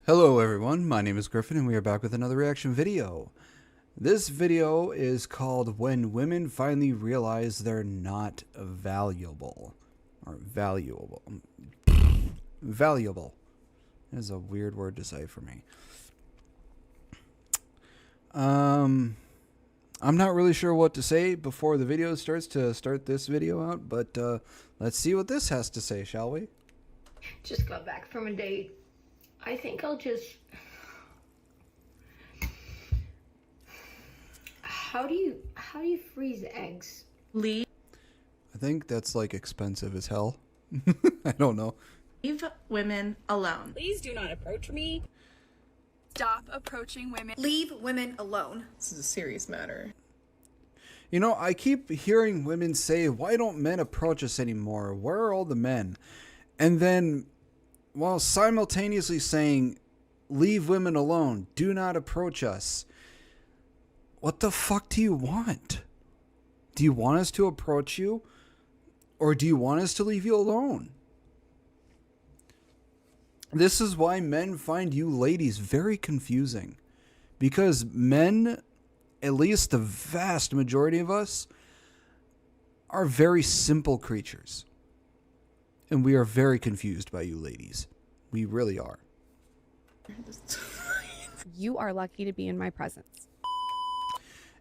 Hello everyone, my name is Griffin and we are back with another reaction video. This video is called When Women Finally Realize They're Not Valuable. Or valuable. Valuable. That is a weird word to say for me. I'm not really sure what to say before the video starts to start this video out, but let's see what this has to say, shall we? Just got back from a date. I think I'll just... How do you freeze eggs? Leave I think that's like expensive as hell. I don't know. women alone. Please do not approach me. Stop approaching women. Leave women alone. This is a serious matter. You know, I keep hearing women say, why don't men approach us anymore? Where are all the men? And then, while simultaneously saying, leave women alone, do not approach us. What the fuck do you want? Do you want us to approach you? Or do you want us to leave you alone? This is why men find you ladies very confusing. Because men, at least the vast majority of us, are very simple creatures. And we are very confused by you ladies. We really are. You are lucky to be in my presence.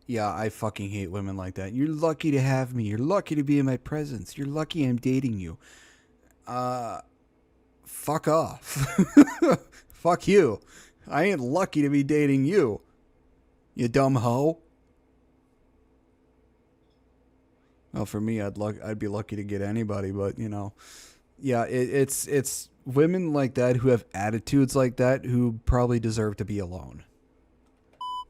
Yeah, I fucking hate women like that. You're lucky to have me. You're lucky to be in my presence. You're lucky I'm dating you. Fuck off. Fuck you. I ain't lucky to be dating you. You dumb hoe. Well, for me, I'd be lucky to get anybody, but you know, yeah, it's women like that who have attitudes like that who probably deserve to be alone.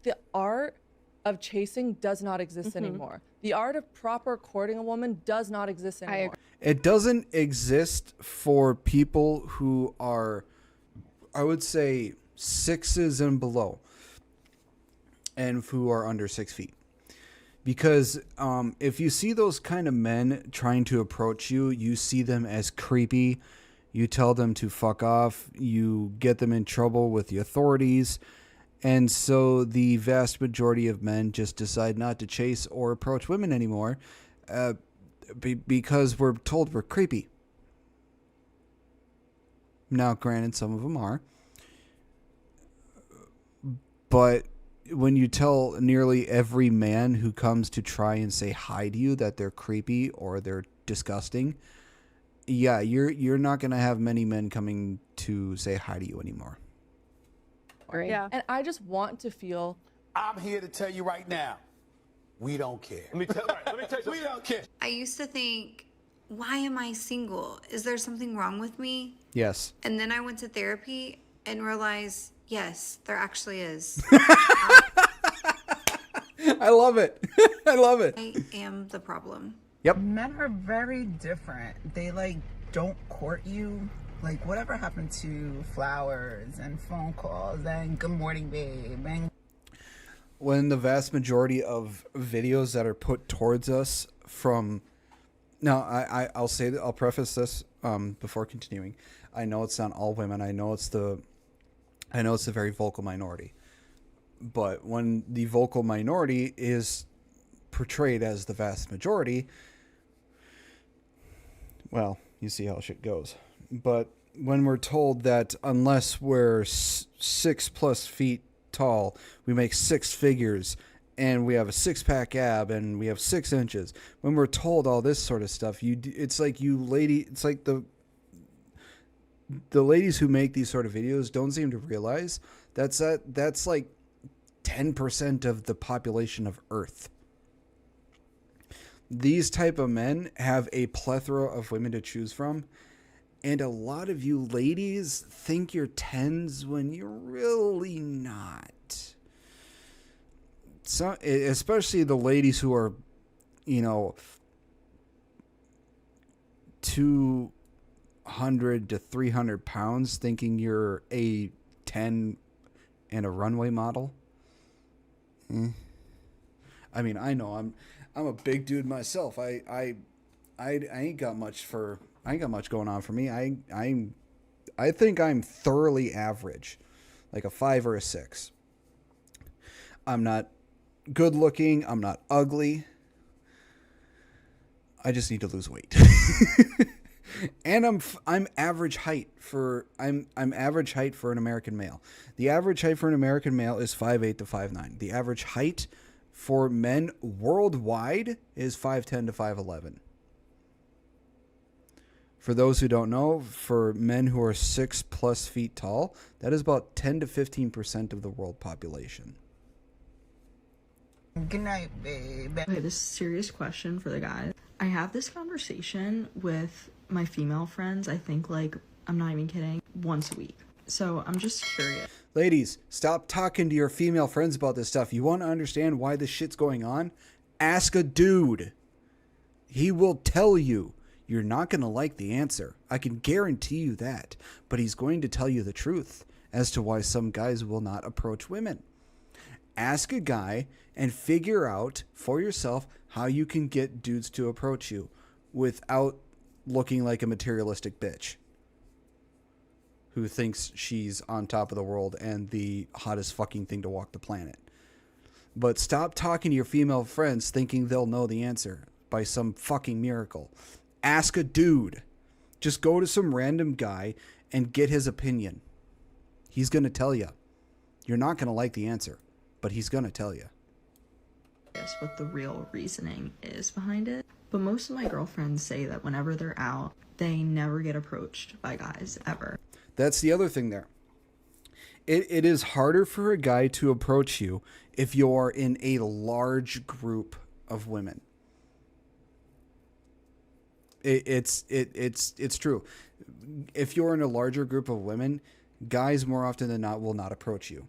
The art of chasing does not exist anymore. The art of proper courting a woman does not exist anymore. It doesn't exist for people who are, I would say, 6s and below, and who are under 6 feet. Because if you see those kind of men trying to approach you, you see them as creepy. You tell them to fuck off. You get them in trouble with the authorities. And so the vast majority of men just decide not to chase or approach women anymore because we're told we're creepy. Now, granted, some of them are. But when you tell nearly every man who comes to try and say hi to you that they're creepy or they're disgusting, yeah, you're not going to have many men coming to say hi to you anymore. Yeah. And I just want to feel... I'm here to tell you right now, we don't care. Let me tell you, we don't care. I used to think, why am I single? Is there something wrong with me? Yes. And then I went to therapy and realized, yes, there actually is. I love it. I love it. I am the problem. Yep. Men are very different. They don't court you. Whatever happened to flowers and phone calls and good morning, babe? And when the vast majority of videos that are put towards us from... Now, I'll say that, I'll preface this before continuing. I know it's not all women. I know it's a very vocal minority. But when the vocal minority is portrayed as the vast majority, well, you see how shit goes. But when we're told that unless we're 6+ feet tall, we make 6 figures, and we have a 6-pack ab, and we have 6 inches. When we're told all this sort of stuff, it's like the ladies who make these sort of videos don't seem to realize that's like 10% of the population of Earth. These type of men have a plethora of women to choose from. And a lot of you ladies think you're 10s when you're really not. So, especially the ladies who are, 200 to 300 pounds, thinking you're a 10 and a runway model. I mean, I know I'm a big dude myself. I ain't got much going on for me. I think I'm thoroughly average. like a 5 or a 6. I'm not good looking. I'm not ugly. I just need to lose weight. And I'm average height for I'm average height for an American male. The average height for an American male is 5'8" to 5'9". The average height for men worldwide is 5'10" to 5'11". For those who don't know, for men who are 6+ feet tall, that is about 10 to 15% of the world population. Good night, babe. Okay, this is a serious question for the guys. I have this conversation with my female friends, I think, like, I'm not even kidding, once a week. So I'm just curious. Ladies, stop talking to your female friends about this stuff. You want to understand why this shit's going on? Ask a dude. He will tell you. You're not going to like the answer. I can guarantee you that. But he's going to tell you the truth as to why some guys will not approach women. Ask a guy and figure out for yourself how you can get dudes to approach you without looking like a materialistic bitch who thinks she's on top of the world and the hottest fucking thing to walk the planet. But stop talking to your female friends thinking they'll know the answer by some fucking miracle. Ask a dude. Just go to some random guy and get his opinion. He's going to tell you. You're not going to like the answer, but he's going to tell you. What the real reasoning is behind it. But most of my girlfriends say that whenever they're out, they never get approached by guys ever. That's the other thing there. It is harder for a guy to approach you if you're in a large group of women. It's true. If you're in a larger group of women, guys more often than not will not approach you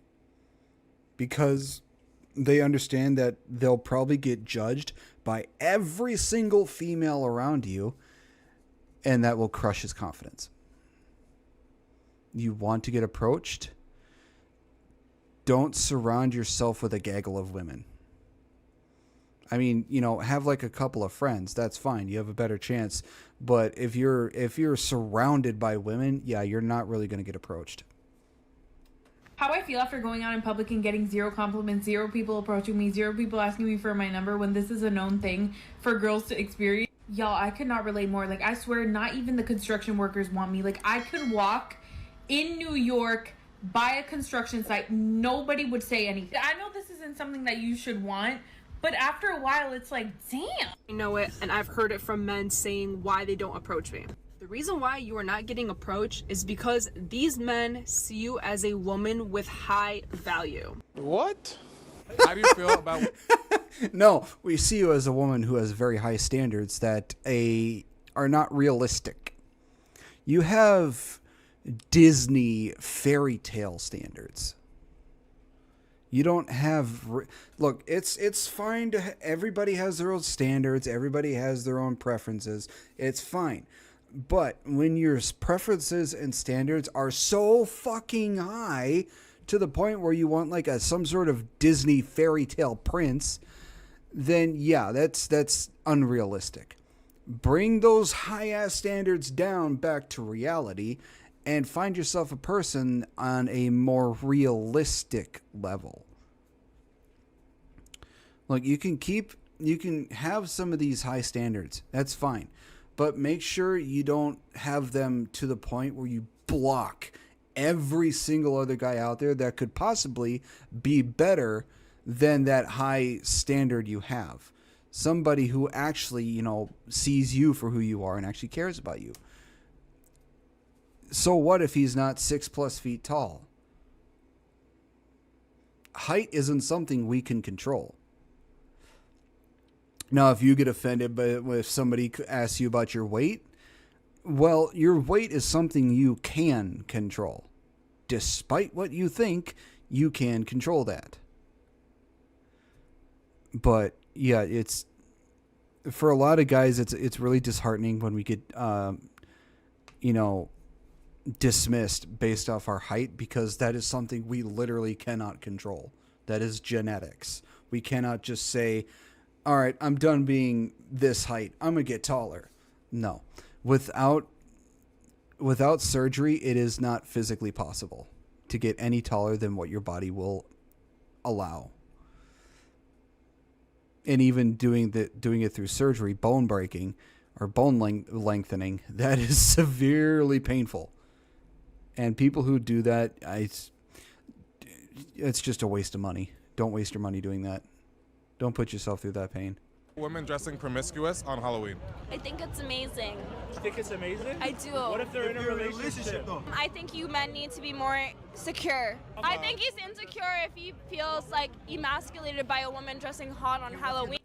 because they understand that they'll probably get judged by every single female around you, and that will crush his confidence. You want to get approached? Don't surround yourself with a gaggle of women. I mean, you know, have like a couple of friends. That's fine. You have a better chance. But if you're surrounded by women, yeah, you're not really going to get approached. How I feel after going out in public and getting 0 compliments, 0 people approaching me, 0 people asking me for my number when this is a known thing for girls to experience. Y'all, I could not relate more. Like, I swear, not even the construction workers want me. Like, I could walk in New York by a construction site. Nobody would say anything. I know this isn't something that you should want, but after a while, it's like, damn. I know it, and I've heard it from men saying why they don't approach me. The reason why you are not getting approached is because these men see you as a woman with high value. What? How do you feel about... No, we see you as a woman who has very high standards that are not realistic. You have Disney fairy tale standards. You don't have... Look, it's fine to... Everybody has their own standards. Everybody has their own preferences. It's fine. But when your preferences and standards are so fucking high to the point where you want like some sort of Disney fairy tale prince, then yeah, that's unrealistic. Bring those high-ass standards down back to reality and find yourself a person on a more realistic level. Look, you can have some of these high standards. That's fine. But make sure you don't have them to the point where you block every single other guy out there that could possibly be better than that high standard you have. Somebody who actually, you know, sees you for who you are and actually cares about you. So what if he's not 6+ feet tall? Height isn't something we can control. Now, if you get offended by if somebody asks you about your weight, well, your weight is something you can control. Despite what you think, you can control that. But yeah, it's for a lot of guys, it's really disheartening when we get dismissed based off our height, because that is something we literally cannot control. That is genetics. We cannot just say, all right, I'm done being this height, I'm going to get taller. No. Without surgery, it is not physically possible. to get any taller than what your body will allow. And even doing it through surgery, bone breaking or bone lengthening, that is severely painful. And people who do that, it's just a waste of money. Don't waste your money doing that. Don't put yourself through that pain. Women dressing promiscuous on Halloween. I think it's amazing. You think it's amazing? I do. What if they're in a relationship though? I think you men need to be more secure. I think he's insecure if he feels like emasculated by a woman dressing hot on Halloween.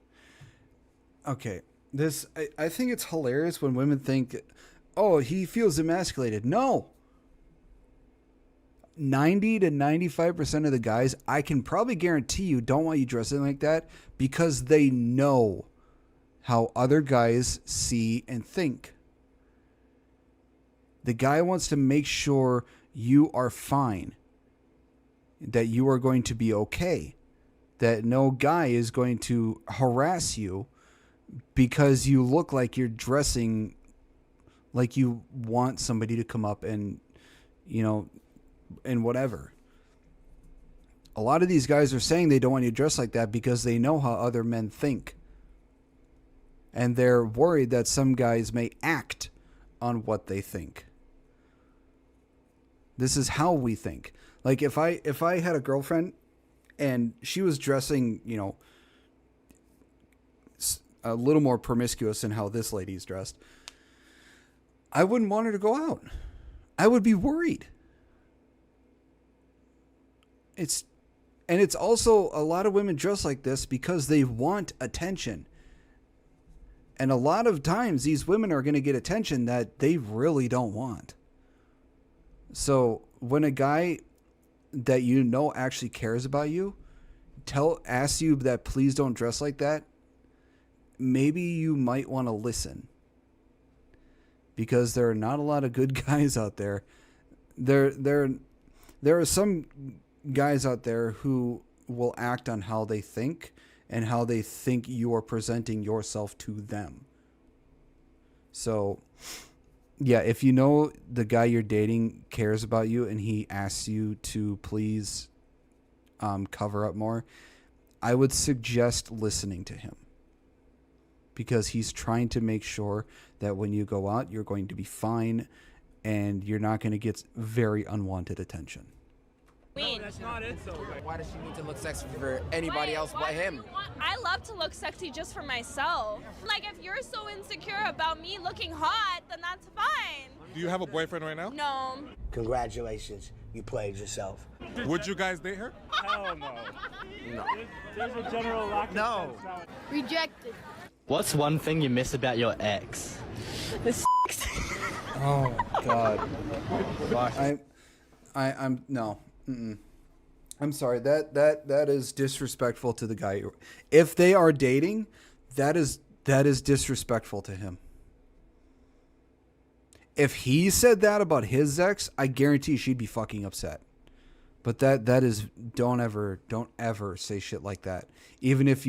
Okay, I think it's hilarious when women think, oh, he feels emasculated. No. 90 to 95% of the guys, I can probably guarantee you, don't want you dressing like that because they know how other guys see and think. The guy wants to make sure you are fine, that you are going to be okay, that no guy is going to harass you because you look like you're dressing like you want somebody to come up and, and whatever. A lot of these guys are saying they don't want you to dress like that because they know how other men think. And they're worried that some guys may act on what they think. This is how we think. Like if I had a girlfriend and she was dressing, a little more promiscuous than how this lady's dressed, I wouldn't want her to go out. I would be worried. It's also a lot of women dress like this because they want attention. And a lot of times these women are going to get attention that they really don't want. So when a guy that actually cares about you asks you that please don't dress like that, maybe you might want to listen. Because there are not a lot of good guys out there. There are some guys out there who will act on how they think and how they think you are presenting yourself to them. So, yeah, if you know the guy you're dating cares about you and he asks you to please cover up more, I would suggest listening to him. Because he's trying to make sure that when you go out, you're going to be fine and you're not going to get very unwanted attention. No, that's not it though. Why does she need to look sexy for anybody else but him? I love to look sexy just for myself. Like, if you're so insecure about me looking hot, then that's fine. Do you have a boyfriend right now? No. Congratulations, you played yourself. Would you guys date her? Hell no. No. There's a general lack of No. sense. Rejected. What's one thing you miss about your ex? This Oh God. I'm no. Mm-mm. I'm sorry. That is disrespectful to the guy. If they are dating, that is disrespectful to him. If he said that about his ex, I guarantee she'd be fucking upset. But that is don't ever say shit like that. Even if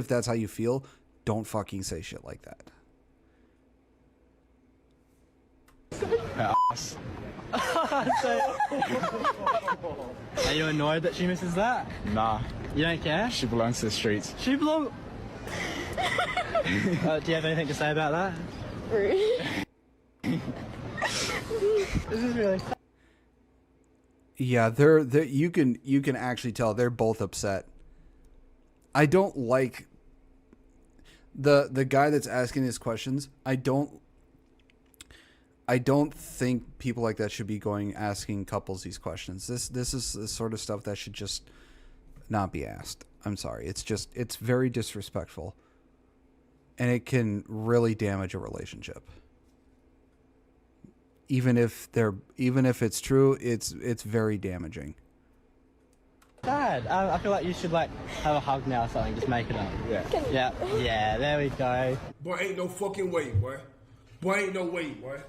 that's how you feel, don't fucking say shit like that. Her ass. Are you annoyed that she misses that? Nah. You don't care? She belongs to the streets. She belongs... do you have anything to say about that? This is really... Yeah, you can actually tell they're both upset. I don't like the guy that's asking these questions. I don't think people like that should be asking couples these questions. This is the sort of stuff that should just not be asked. I'm sorry. It's very disrespectful. And it can really damage a relationship. Even if it's true, it's very damaging. Dad, I feel like you should have a hug now or something. Just make it up. Yeah. Yeah, there we go. Boy, ain't no fucking way, boy. Boy, ain't no way, boy.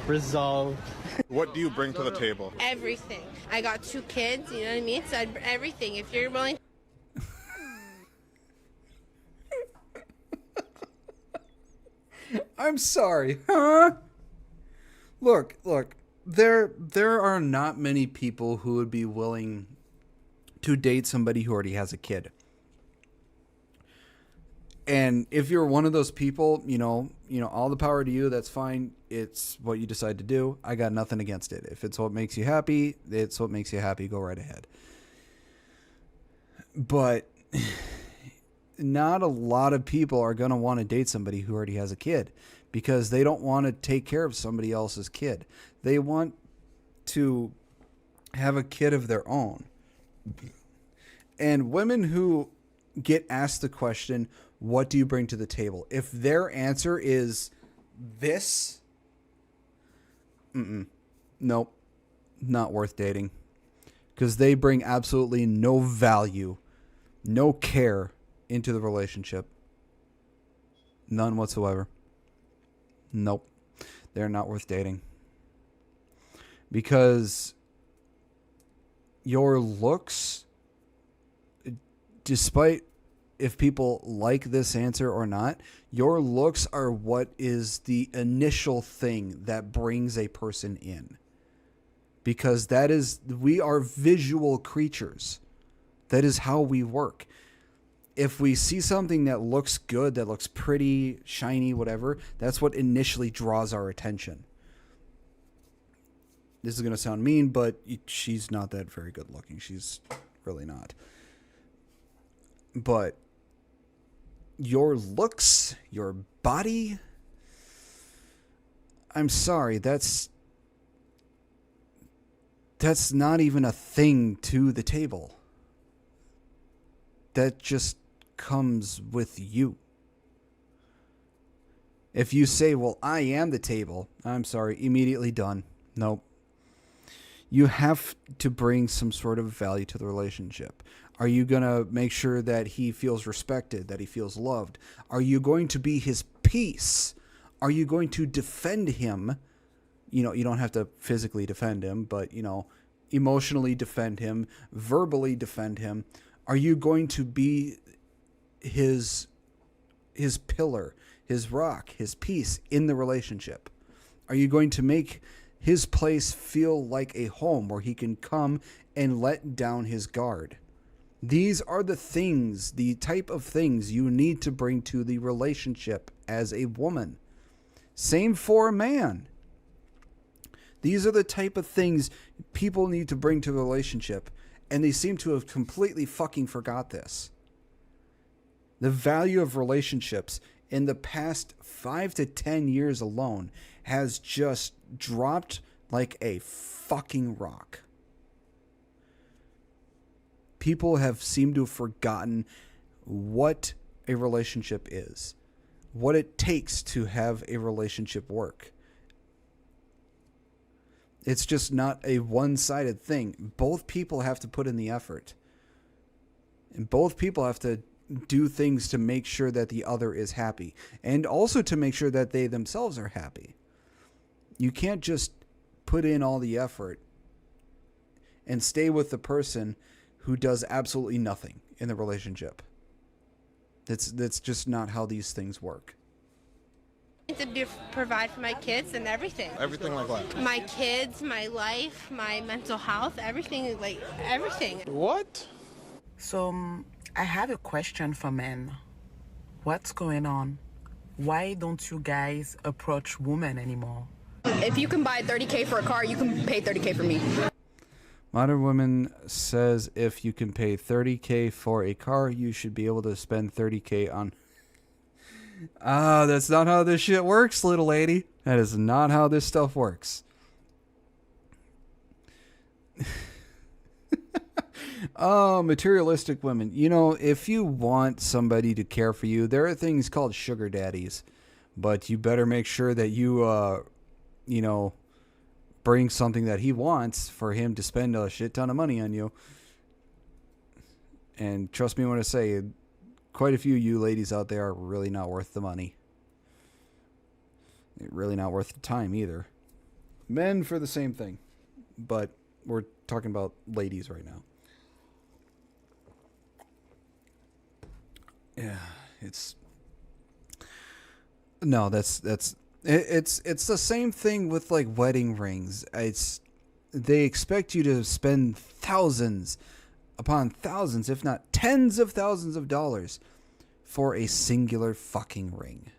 Resolved. What do you bring to the table? Everything. I got 2 kids, you know what I mean? So everything. If you're willing. I'm sorry, huh? Look. there are not many people who would be willing to date somebody who already has a kid. And if you're one of those people, all the power to you. That's fine. It's what you decide to do. I got nothing against it. If it's what makes you happy, it's what makes you happy. Go right ahead. But not a lot of people are going to want to date somebody who already has a kid because they don't want to take care of somebody else's kid. They want to have a kid of their own. And women who get asked the question, what do you bring to the table? If their answer is this, nope, not worth dating. Because they bring absolutely no value, no care into the relationship. None whatsoever. Nope. They're not worth dating. Because your looks, despite if people like this answer or not, your looks are what is the initial thing that brings a person in. Because we are visual creatures. That is how we work. If we see something that looks good, that looks pretty, shiny, whatever, that's what initially draws our attention. This is going to sound mean, but she's not that very good looking. She's really not. But your looks, your body, I'm sorry, that's not even a thing to the table. That just comes with you. If you say, well, I am the table, I'm sorry, immediately done. Nope. You have to bring some sort of value to the relationship. Are you going to make sure that he feels respected, that he feels loved? Are you going to be his peace? Are you going to defend him? You don't have to physically defend him, but, emotionally defend him, verbally defend him. Are you going to be his pillar, his rock, his peace in the relationship? Are you going to make his place feel like a home where he can come and let down his guard? These are the things, the type of things you need to bring to the relationship as a woman. Same for a man. These are the type of things people need to bring to the relationship, and they seem to have completely fucking forgot this. The value of relationships in the past 5 to 10 years alone has just dropped like a fucking rock. People have seemed to have forgotten what a relationship is, what it takes to have a relationship work. It's just not a one-sided thing. Both people have to put in the effort. And both people have to do things to make sure that the other is happy. And also to make sure that they themselves are happy. You can't just put in all the effort and stay with the person who does absolutely nothing in the relationship. That's just not how these things work. To provide for my kids and everything. Everything like what? My kids, my life, my mental health, everything, like everything. What? So, I have a question for men. What's going on? Why don't you guys approach women anymore? If you can buy $30K for a car, you can pay $30K for me. Modern Woman says if you can pay $30K for a car, you should be able to spend $30K on... that's not how this shit works, little lady. That is not how this stuff works. Oh, materialistic women. If you want somebody to care for you, there are things called sugar daddies. But you better make sure that you, bring something that he wants for him to spend a shit ton of money on you. And trust me when I say, quite a few of you ladies out there are really not worth the money. Really not worth the time either. Men for the same thing. But we're talking about ladies right now. Yeah, it's... No, that's It's the same thing with like wedding rings. They expect you to spend thousands upon thousands, if not tens of thousands of dollars for a singular fucking ring.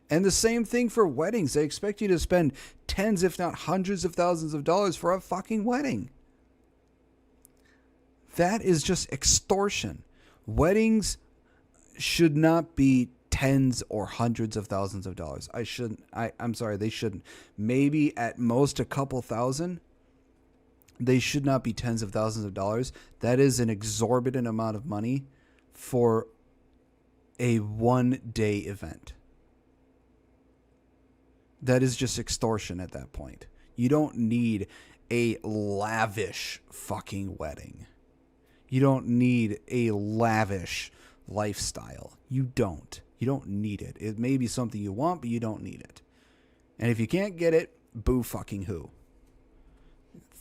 And the same thing for weddings. They expect you to spend tens, if not hundreds of thousands of dollars for a fucking wedding. That is just extortion. Weddings should not be tens or hundreds of thousands of dollars. I'm sorry, they shouldn't. Maybe at most a couple thousand. They should not be tens of thousands of dollars. That is an exorbitant amount of money for a one-day event. That is just extortion at that point. You don't need a lavish fucking wedding. You don't need a lavish lifestyle. You don't. You don't need it. It may be something you want, but you don't need it. And if you can't get it, boo fucking who?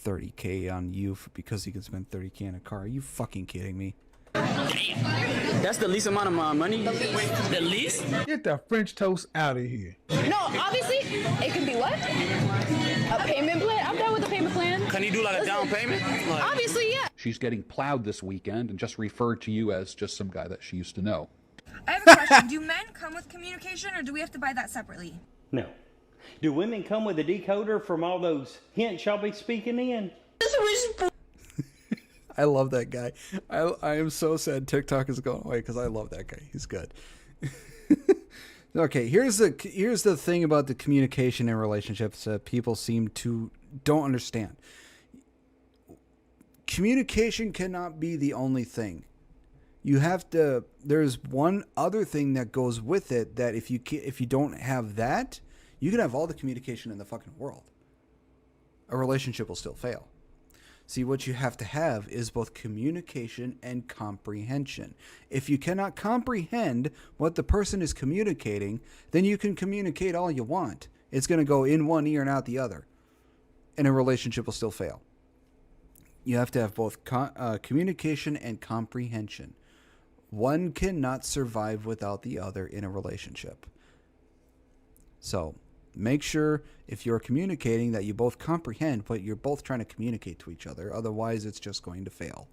$30K on you because you can spend $30K on a car. Are you fucking kidding me? That's the least amount of my money. The least? Get that French toast out of here. No, obviously, it can be what? A payment plan? I'm done with the payment plan. Can you do like a down payment? Like, Obviously, yeah. She's getting plowed this weekend and just referred to you as just some guy that she used to know. I have a question. Do men come with communication, or do we have to buy that separately? No. Do women come with a decoder from all those hints y'all be speaking in? I love that guy. I am so sad TikTok is going away because I love that guy. He's good. Okay, here's the thing about the communication in relationships that people seem to don't understand. Communication cannot be the only thing. You have to. There's one other thing that goes with it that if you don't have that, you can have all the communication in the fucking world. A relationship will still fail. See, what you have to have is both communication and comprehension. If you cannot comprehend what the person is communicating, then you can communicate all you want. It's going to go in one ear and out the other. And a relationship will still fail. You have to have both communication and comprehension. One cannot survive without the other in a relationship. So, make sure if you're communicating that you both comprehend what you're both trying to communicate to each other. Otherwise, it's just going to fail.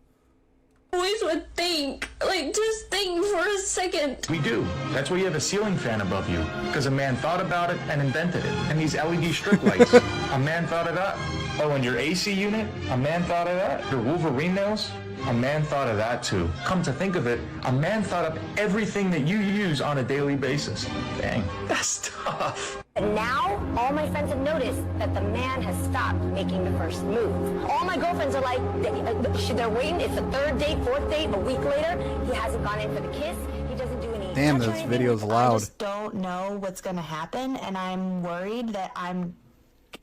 Always would think, like, just think for a second. We do. That's why you have a ceiling fan above you. Because a man thought about it and invented it. And these LED strip lights, a man thought of that. Oh, and your AC unit, a man thought of that. Your Wolverine nails, a man thought of that too. Come to think of it, a man thought of everything that you use on a daily basis. Dang, that's tough. And now, all my friends have noticed that the man has stopped making the first move. All my girlfriends are like, they're waiting. It's the third date, fourth date, a week later. He hasn't gone in for the kiss. He doesn't do any. Damn, this video's loud. I just don't know what's going to happen, and I'm worried that I'm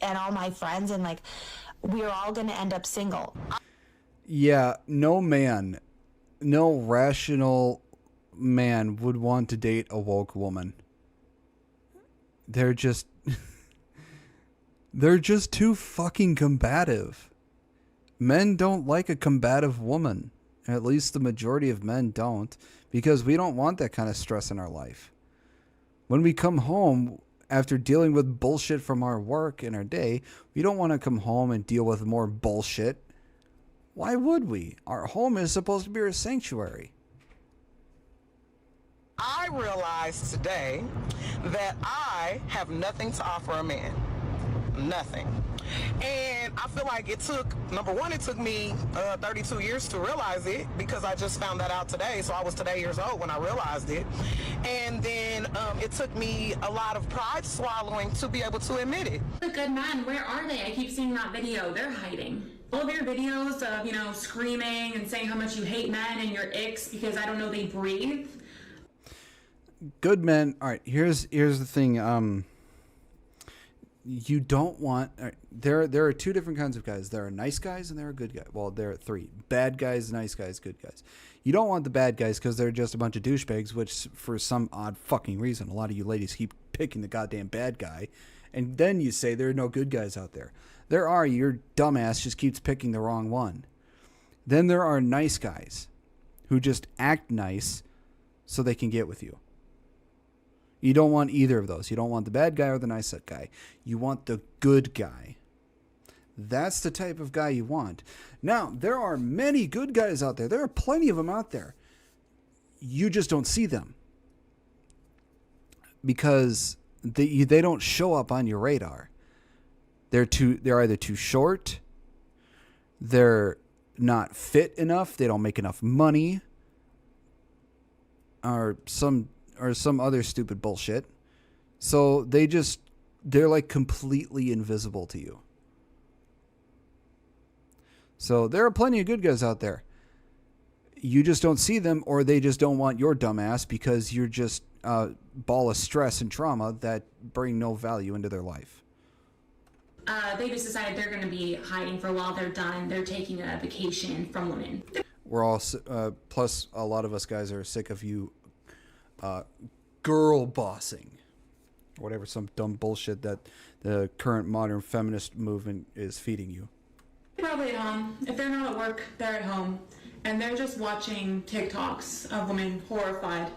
and all my friends and like we're all going to end up single. Yeah, no rational man would want to date a woke woman. They're just too fucking combative. Men don't like a combative woman. At least the majority of men don't, because we don't want that kind of stress in our life. When we come home after dealing with bullshit from our work and our day, we don't want to come home and deal with more bullshit. Why would we? Our home is supposed to be our sanctuary. I realized today that I have nothing to offer a man. Nothing. And I feel like it took, number one, it took me 32 years to realize it because I just found that out today. So I was today years old when I realized it. And then it took me a lot of pride swallowing to be able to admit it. The good men, where are they? I keep seeing that video. They're hiding. All of your videos of, screaming and saying how much you hate men and your icks because I don't know they breathe. Good men. All right, here's the thing. You don't want. There are two different kinds of guys. There are nice guys and there are good guys. Well, there are three: bad guys, nice guys, good guys. You don't want the bad guys because they're just a bunch of douchebags. Which, for some odd fucking reason, a lot of you ladies keep picking the goddamn bad guy, and then you say there are no good guys out there. There are. Your dumbass just keeps picking the wrong one. Then there are nice guys who just act nice so they can get with you. You don't want either of those. You don't want the bad guy or the nice guy. You want the good guy. That's the type of guy you want. Now, there are many good guys out there. There are plenty of them out there. You just don't see them because they don't show up on your radar. They're either too short, they're not fit enough, they don't make enough money, or some other stupid bullshit. So they're like completely invisible to you. So there are plenty of good guys out there. You just don't see them, or they just don't want your dumb ass because you're just a ball of stress and trauma that bring no value into their life. They just decided they're going to be hiding for a while. They're done. They're taking a vacation from women. We're all, plus a lot of us guys are sick of you girl bossing. Whatever, some dumb bullshit that the current modern feminist movement is feeding you. Probably at home. If they're not at work, they're at home. And they're just watching TikToks of women horrified,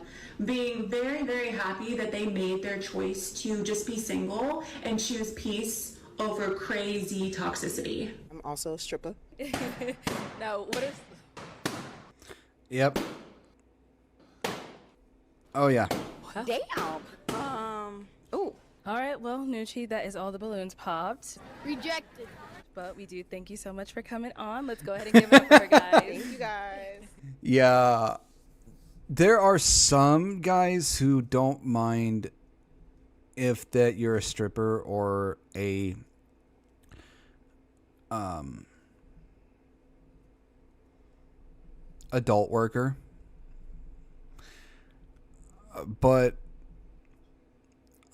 being very, very happy that they made their choice to just be single and choose peace over crazy toxicity. I'm also a stripper. Now, what is... Yep. Oh, yeah. Damn. Oh. All right, well, Nucci, that is all the balloons popped. Rejected. But we do thank you so much for coming on. Let's go ahead and give it up for her, guys. Thank you, guys. Yeah. There are some guys who don't mind if that you're a stripper or a adult worker. But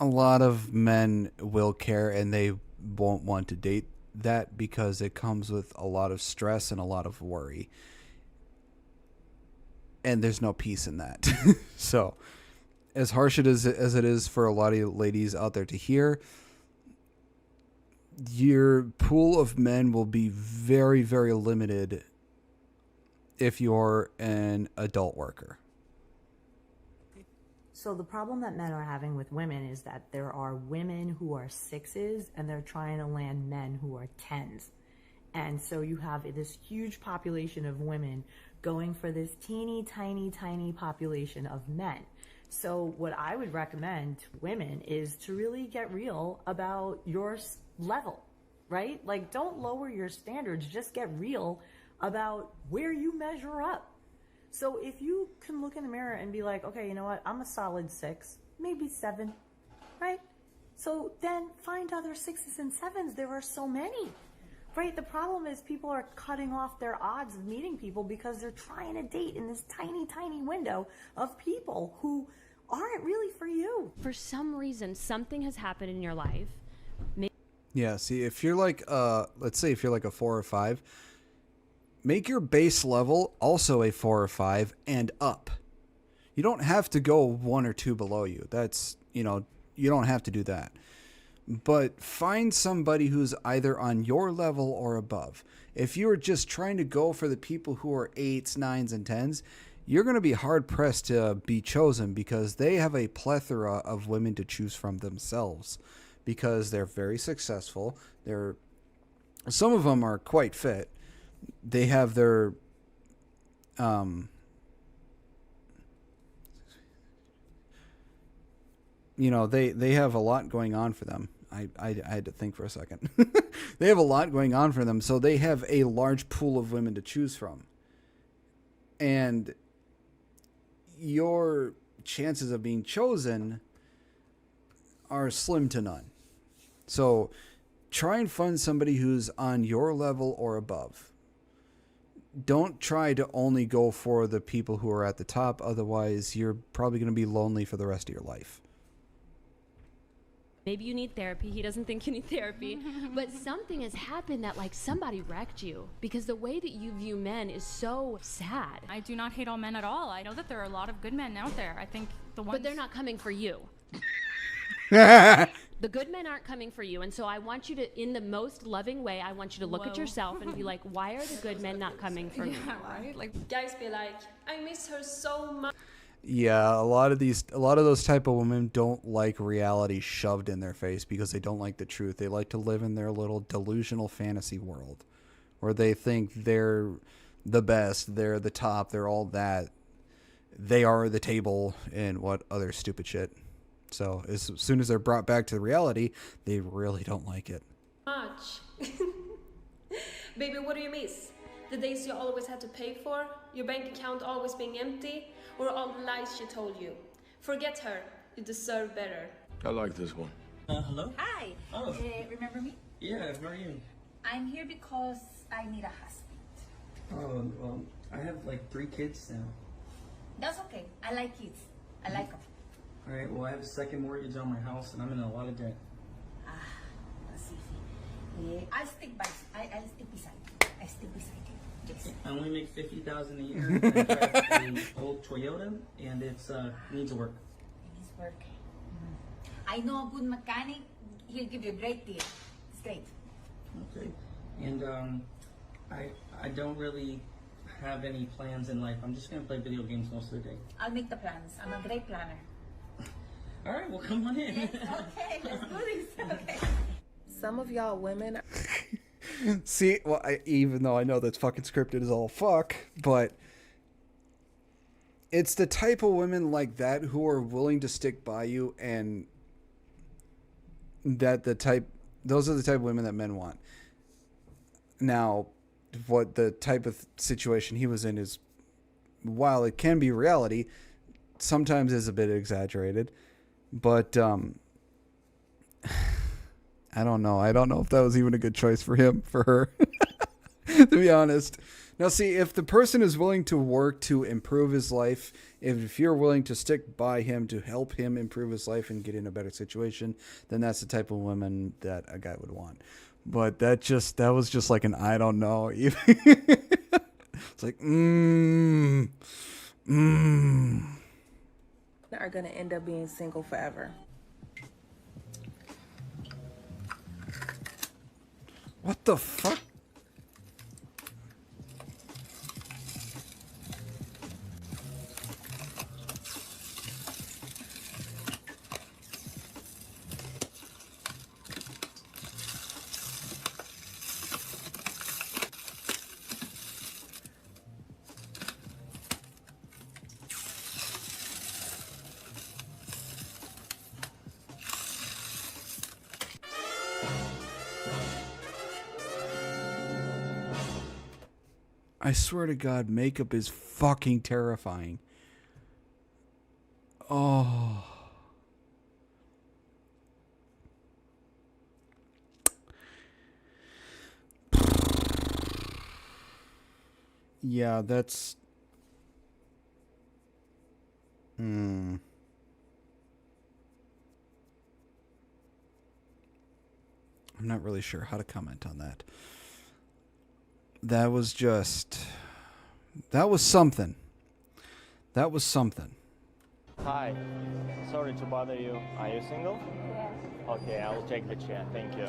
a lot of men will care and they won't want to date that because it comes with a lot of stress and a lot of worry. And there's no peace in that. So, as harsh as it is for a lot of ladies out there to hear, your pool of men will be very, very limited if you're an adult worker. So the problem that men are having with women is that there are women who are 6s and they're trying to land men who are 10s. And so you have this huge population of women going for this teeny, tiny, tiny population of men. So what I would recommend to women is to really get real about your level, right? Like, don't lower your standards, just get real about where you measure up. So if you can look in the mirror and be like, okay, you know what? I'm a solid 6, maybe 7, right? So then find other 6s and 7s. There are so many, right? The problem is people are cutting off their odds of meeting people because they're trying to date in this tiny, tiny window of people who aren't really for you. For some reason, something has happened in your life. Yeah, see, if you're like, let's say if you're like a 4 or 5, make your base level also a 4 or 5 and up. You don't have to go 1 or 2 below you. That's, you don't have to do that. But find somebody who's either on your level or above. If you're just trying to go for the people who are 8s, 9s, and 10s, you're going to be hard pressed to be chosen because they have a plethora of women to choose from themselves because they're very successful. Some of them are quite fit. They have their they have a lot going on for them. I had to think for a second. They have a lot going on for them, so they have a large pool of women to choose from. And your chances of being chosen are slim to none. So try and find somebody who's on your level or above. Don't try to only go for the people who are at the top. Otherwise, you're probably going to be lonely for the rest of your life. Maybe you need therapy. He doesn't think you need therapy. But something has happened that, like, somebody wrecked you. Because the way that you view men is so sad. I do not hate all men at all. I know that there are a lot of good men out there. I think the ones... But they're not coming for you. The good men aren't coming for you. And so I want you to, in the most loving way, I want you to look at yourself and be like, why are the good men not coming for me? Yeah, right? Like, guys be like, I miss her so much. Yeah, a lot of those type of women don't like reality shoved in their face because they don't like the truth. They like to live in their little delusional fantasy world where they think they're the best, they're the top, they're all that. They are the table and what other stupid shit. So as soon as they're brought back to reality, they really don't like it. Much. Baby, what do you miss? The days you always had to pay for? Your bank account always being empty? Or all the lies she told you? Forget her. You deserve better. I like this one. Hello? Hi. Oh. Remember me? Yeah, who are you? I'm here because I need a husband. Oh, well, I have like 3 kids now. That's okay. I like kids. I like them. Alright, well, I have a second mortgage on my house and I'm in a lot of debt. That's easy. I'll stick beside you. I stick beside you. Yes. I only make $50,000 a year. I drive an old Toyota and it's needs work. It needs work. I know a good mechanic. He'll give you a great deal. It's great. Okay. And I don't really have any plans in life. I'm just gonna play video games most of the day. I'll make the plans. I'm a great planner. All right, well, come on in. Yes, okay, let's do this. Okay. Some of y'all women. See, well, even though I know that's fucking scripted as all fuck, but it's the type of women like that who are willing to stick by you, and those are the type of women that men want. Now, what the type of situation he was in is, while it can be reality, sometimes is a bit exaggerated, but I don't know. I don't know if that was even a good choice for her, to be honest. Now, see, if the person is willing to work to improve his life, if you're willing to stick by him to help him improve his life and get in a better situation, then that's the type of woman that a guy would want. But that was just like an I don't know. It's like, Are going to end up being single forever. What the fuck? I swear to God, makeup is fucking terrifying. Oh. Yeah, that's... I'm not really sure how to comment on that. That was something. That was something. Hi, sorry to bother you. Are you single? Yes. Okay, I will take the chair. Thank you.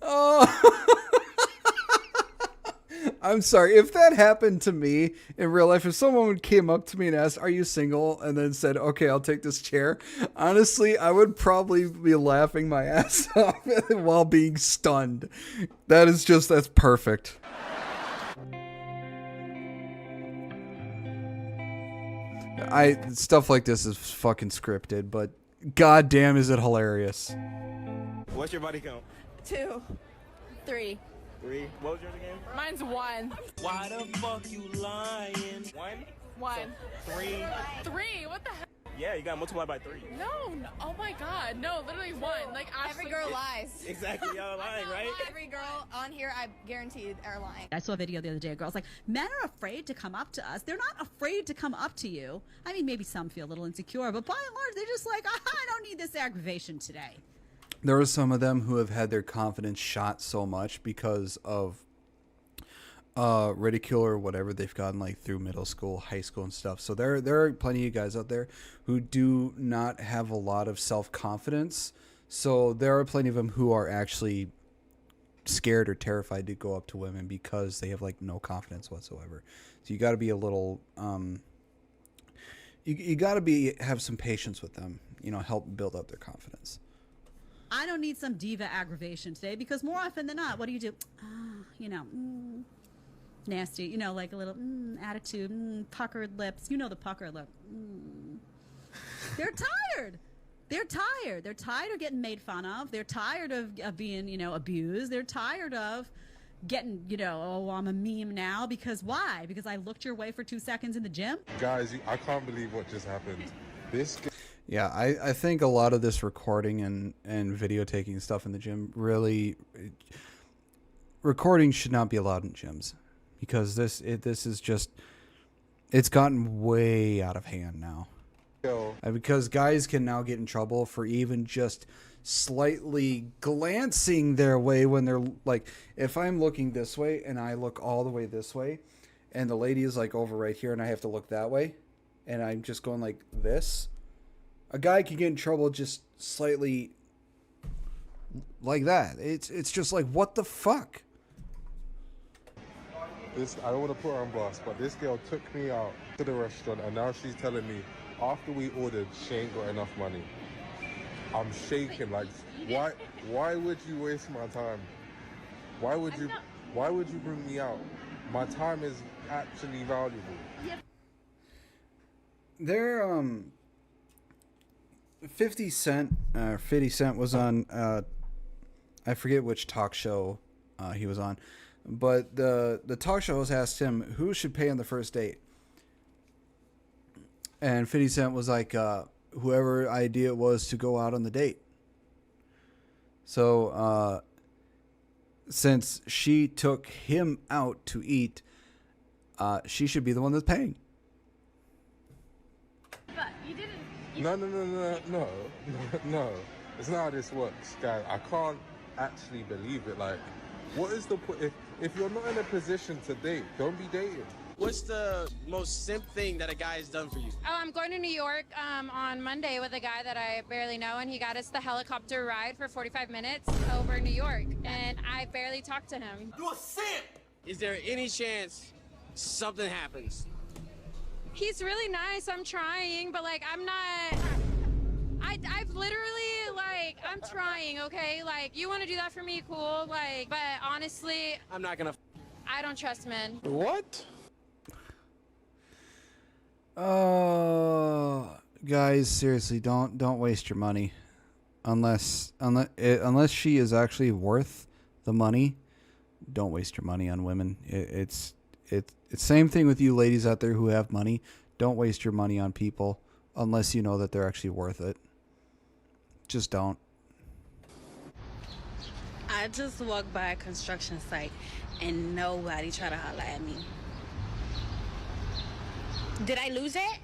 Oh. I'm sorry. If that happened to me in real life, if someone came up to me and asked, "Are you single?" and then said, "Okay, I'll take this chair," honestly, I would probably be laughing my ass off while being stunned. That's perfect. Stuff like this is fucking scripted, but goddamn is it hilarious. What's your body count? 2, 3. 3. What was yours again? Mine's 1. Why the fuck you lying? 1. 3. 3. What the hell? Yeah, you gotta multiply by 3. No. Oh my God. No, literally 1. Like every girl lies. Exactly, y'all lying, right? Every girl on here, I guaranteed, are lying. I saw a video the other day. A girl's like, men are afraid to come up to us. They're not afraid to come up to you. I mean, maybe some feel a little insecure, but by and large, they're just like, I don't need this aggravation today. There are some of them who have had their confidence shot so much because of ridicule or whatever they've gotten like through middle school, high school and stuff. So there are plenty of guys out there who do not have a lot of self-confidence. So there are plenty of them who are actually scared or terrified to go up to women because they have like no confidence whatsoever. So you got to be a little, you got to have some patience with them, you know, help build up their confidence. I don't need some diva aggravation today because more often than not, what do? You know, nasty, you know, like a little attitude, puckered lips. You know the puckered lip. They're tired. They're tired. They're tired of getting made fun of. They're tired of being, you know, abused. They're tired of getting, you know, oh, I'm a meme now. Because why? Because I looked your way for 2 seconds in the gym? Guys, I can't believe what just happened. Yeah, I think a lot of this recording and videotaking stuff in the gym really... Recording should not be allowed in gyms. Because this is just... It's gotten way out of hand now. Because guys can now get in trouble for even just slightly glancing their way when they're like, if I'm looking this way and I look all the way this way and the lady is like over right here and I have to look that way and I'm just going like this, a guy can get in trouble just slightly like that. It's just like, what the fuck? I don't want to put her on blast, but this girl took me out to the restaurant and now she's telling me after we ordered, she ain't got enough money. I'm shaking. Like, why would you waste my time? Why would you bring me out? My time is actually valuable. There, 50 Cent was on, I forget which talk show he was on, but the talk show host asked him who should pay on the first date. And 50 Cent was like, whoever idea it was to go out on the date. So, since she took him out to eat, she should be the one that's paying. But you didn't. No. It's not how this works, guys. I can't actually believe it. Like, what is the point? If you're not in a position to date, don't be dating. What's the most simp thing that a guy has done for you? Oh, I'm going to New York on Monday with a guy that I barely know, and he got us the helicopter ride for 45 minutes over New York, and I barely talked to him. You a simp! Is there any chance something happens? He's really nice. I'm trying, but like I'm not. I've literally like I'm trying. Okay, like you want to do that for me, cool. Like, but honestly, I'm not gonna. I don't trust men. What? Guys, seriously, don't waste your money, unless she is actually worth the money. Don't waste your money on women. It's same thing with you ladies out there who have money. Don't waste your money on people unless you know that they're actually worth it. Just don't. I just walked by a construction site and nobody tried to holler at me. Did I lose it?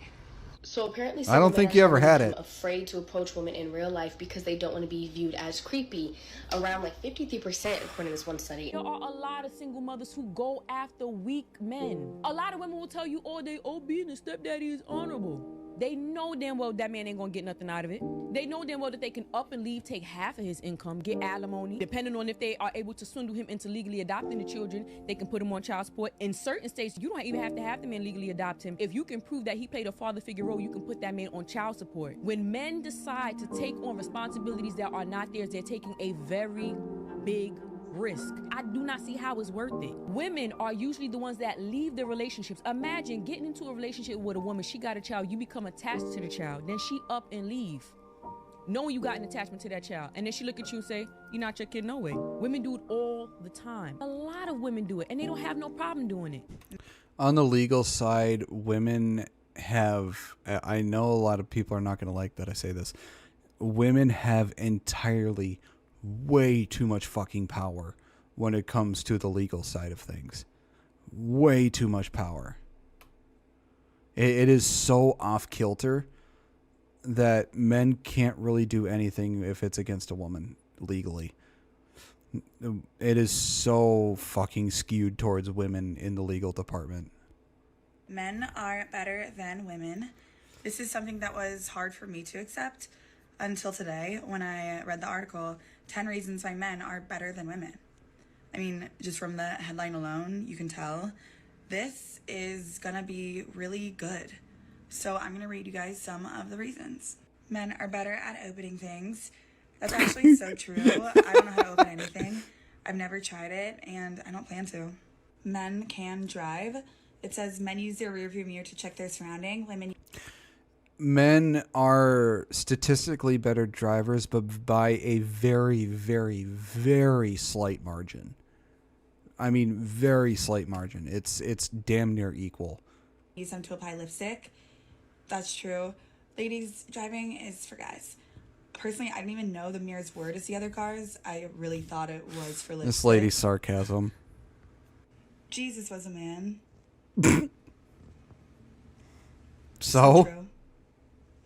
So apparently I don't think you ever had it. Afraid to approach women in real life because they don't want to be viewed as creepy. Around like 53% according to this one study. There are a lot of single mothers who go after weak men. A lot of women will tell you all day, oh, being a stepdaddy is honorable. They know damn well that man ain't gonna get nothing out of it. They know damn well that they can up and leave, take half of his income, get alimony. Depending on if they are able to swindle him into legally adopting the children, they can put him on child support. In certain states, you don't even have to have the man legally adopt him. If you can prove that he played a father figure role, you can put that man on child support. When men decide to take on responsibilities that are not theirs, they're taking a very big risk. I do not see how it's worth it. Women are usually the ones that leave their relationships. Imagine getting into a relationship with a woman, she got a child, you become attached to the child, then she up and leave, knowing you got an attachment to that child, and then she look at you and say, you're not your kid no way. Women do it all the time. A lot of women do it, and they don't have no problem doing it. On the legal side, women have, I know a lot of people are not going to like that I say this, women have entirely way too much fucking power when it comes to the legal side of things. Way too much power. It is so off kilter that men can't really do anything if it's against a woman legally. It is so fucking skewed towards women in the legal department. Men are better than women. This is something that was hard for me to accept until today when I read the article, 10 Reasons Why Men Are Better Than Women. I mean, just from the headline alone, you can tell this is gonna be really good. So I'm gonna read you guys some of the reasons. Men are better at opening things. That's actually so true. I don't know how to open anything. I've never tried it, and I don't plan to. Men can drive. It says men use their rearview mirror to check their surrounding. Men are statistically better drivers, but by a very, very, very slight margin. I mean, very slight margin. It's damn near equal. Use them to apply lipstick. That's true. Ladies, driving is for guys. Personally, I didn't even know the mirrors were to see other cars. I really thought it was for lipstick. This lady's sarcasm. Jesus was a man. So? True.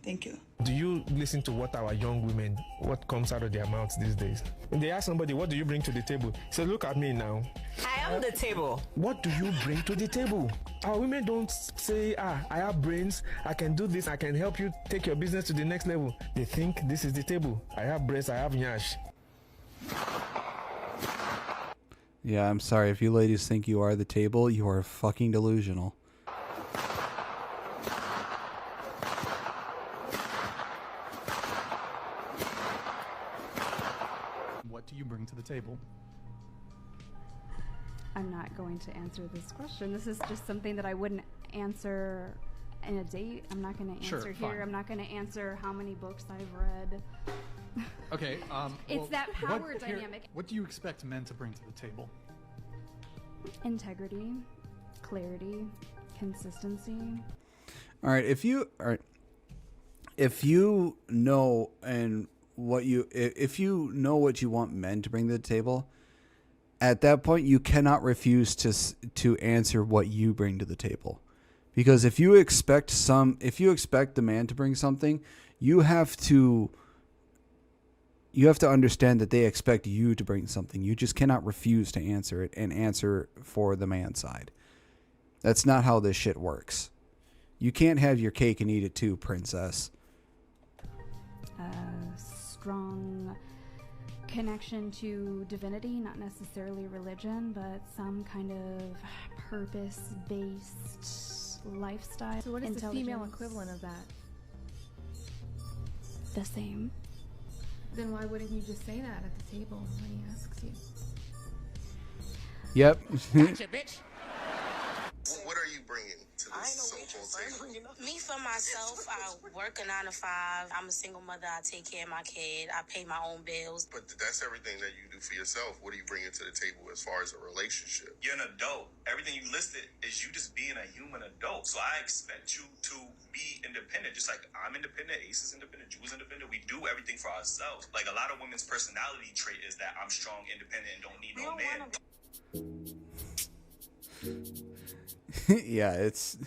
Thank you. Do you listen to what our young women, what comes out of their mouths these days? When they ask somebody, what do you bring to the table? Say, look at me now. I am the table. What do you bring to the table? Our women don't say, I have brains, I can do this, I can help you take your business to the next level. They think this is the table. I have breasts, I have nyash. Yeah, I'm sorry. If you ladies think you are the table, you are fucking delusional. What do you bring to the table? I'm not going to answer this question. This is just something that I wouldn't answer in a date. I'm not going to answer Sure, here. fine. I'm not going to answer how many books I've read. Okay. It's well, that power what- dynamic. What do you expect men to bring to the table? Integrity, clarity, consistency. All right, if you know if you know what you want men to bring to the table, at that point you cannot refuse to answer what you bring to the table. Because if you expect the man to bring something, you have to understand that they expect you to bring something. You just cannot refuse to answer it and answer for the man's side. That's not how this shit works. You can't have your cake and eat it too, princess. Strong connection to divinity, not necessarily religion, but some kind of purpose-based lifestyle. So what is the female equivalent of that? The same. Then why wouldn't you just say that at the table when he asks you? Yep. Gotcha, bitch. What are you bringing to this so-called table? Me for myself, I work a 9 to 5. I'm a single mother. I take care of my kid. I pay my own bills. But that's everything that you do for yourself. What are you bringing to the table as far as a relationship? You're an adult. Everything you listed is you just being a human adult. So I expect you to be independent. Just like I'm independent, Ace is independent, Jules is independent. We do everything for ourselves. Like a lot of women's personality trait is that I'm strong, independent, and don't need no man. Yeah, it's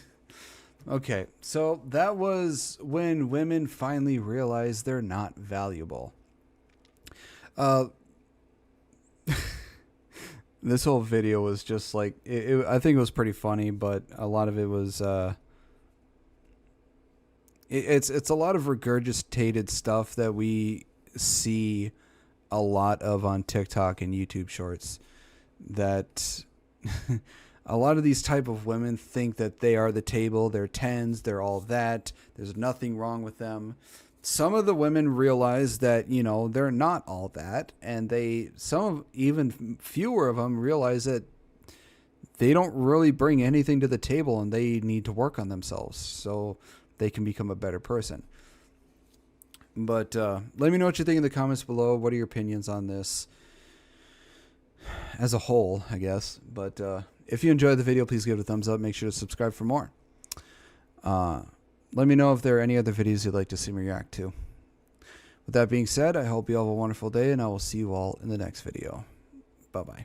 okay. So that was when women finally realized they're not valuable. This whole video was just like I think it was pretty funny, but a lot of it was it's a lot of regurgitated stuff that we see a lot of on TikTok and YouTube Shorts. That a lot of these type of women think that they are the table, they're tens, they're all that. There's nothing wrong with them. Some of the women realize that, you know, they're not all that, and even fewer of them realize that they don't really bring anything to the table and they need to work on themselves so they can become a better person. But let me know what you think in the comments below. What are your opinions on this as a whole, I guess? But if you enjoyed the video, please give it a thumbs up. Make sure to subscribe for more. Let me know if there are any other videos you'd like to see me react to. With that being said, I hope you all have a wonderful day, and I will see you all in the next video. Bye-bye.